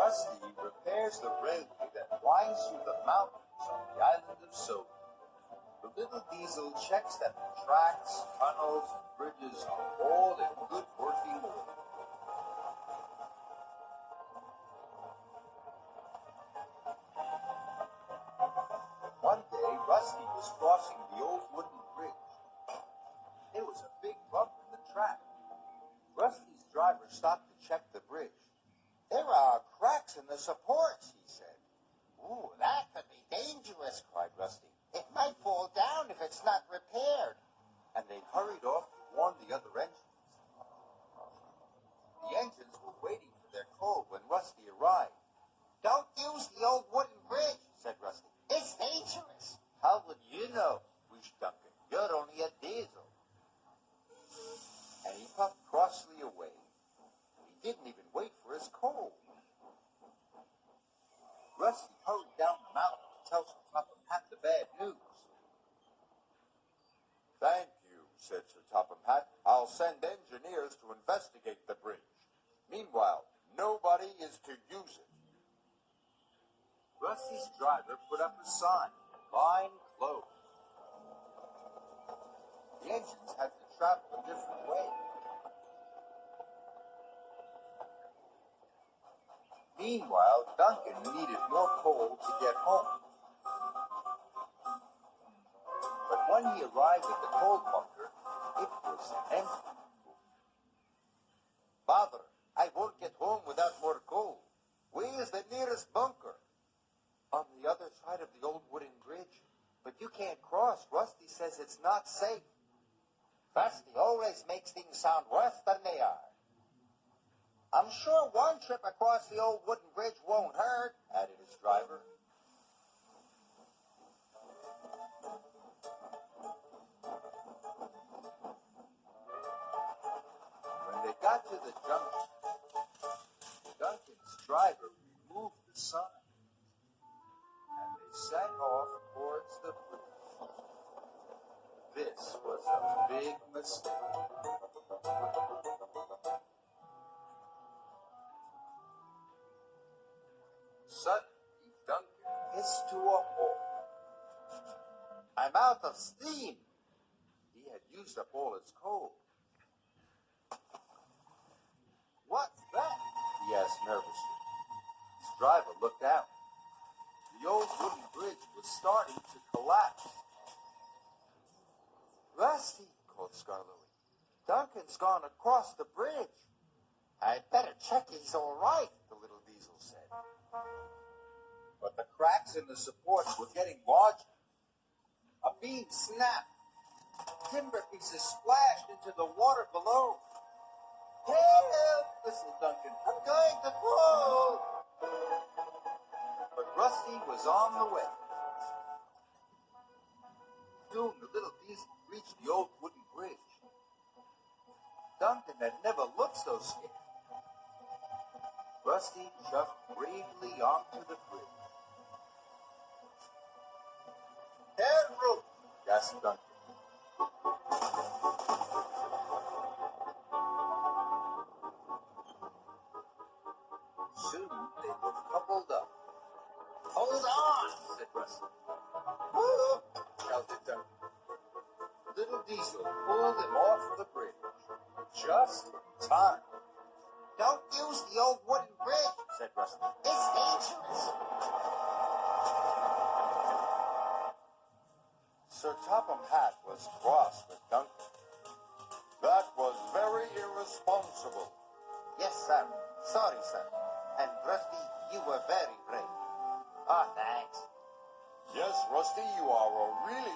Rusty repairs the railway that winds through the mountains on the island of Soda. The little diesel checks that the tracks, tunnels, and bridges are all in good working order. One day, Rusty was crossing the old wooden bridge. There was a big bump in the track. Rusty's driver stopped to check the bridge. There are cracks in the supports, he said. Ooh, that could be dangerous, cried Rusty. It might fall down if it's not repaired. And they hurried off to warn the other engines. The engines were waiting for their coal when Rusty arrived. Don't use the old wooden bridge, said Rusty. It's dangerous. How would you know? Wished Duncan. You're only a diesel. And he puffed crossly away. He didn't even wait for his coal. Rusty hurried down the mountain to tell Sir Topham Hatt the bad news. Thank you, said Sir Topham Hatt. I'll send engineers to investigate the bridge. Meanwhile, nobody is to use it. Rusty's driver put up a sign, line closed. The engines had to travel a different way. Meanwhile, Duncan needed more coal to get home. But when he arrived at the coal bunker, it was empty. Father, I won't get home without more coal. Where's the nearest bunker? On the other side of the old wooden bridge. But you can't cross. Rusty says it's not safe. Rusty always makes things sound worse than they are. I'm sure one trip across the old wooden bridge won't hurt, added his driver. When they got to the junction, Duncan's driver removed the sign, and they set off towards the bridge. This was a big mistake. Suddenly, Duncan hissed to a halt. I'm out of steam. He had used up all his coal. What's that? He asked nervously. His driver looked out. The old wooden bridge was starting to collapse. Rusty, called Skarloey. Duncan's gone across the bridge. I'd better check he's all right, the little diesel said. But the cracks in the supports were getting larger. A beam snapped. Timber pieces splashed into the water below. Help! Whistled Duncan. I'm going to fall! But Rusty was on the way. Soon the little diesel reached the old wooden bridge. Duncan had never looked so scared. Rusty chuffed bravely onto the bridge. Careful! gasped Duncan. Soon they were coupled up. Hold on, said Rusty. Woo! shouted Duncan. Little Diesel pulled him off the bridge. Just in time. Don't use the old wooden bridge, said Rusty. It's dangerous. Sir Topham Hatt was cross with Duncan. That was very irresponsible. Yes, sir. Sorry, sir. And Rusty, you were very brave. Oh, thanks. Yes, Rusty, you are a really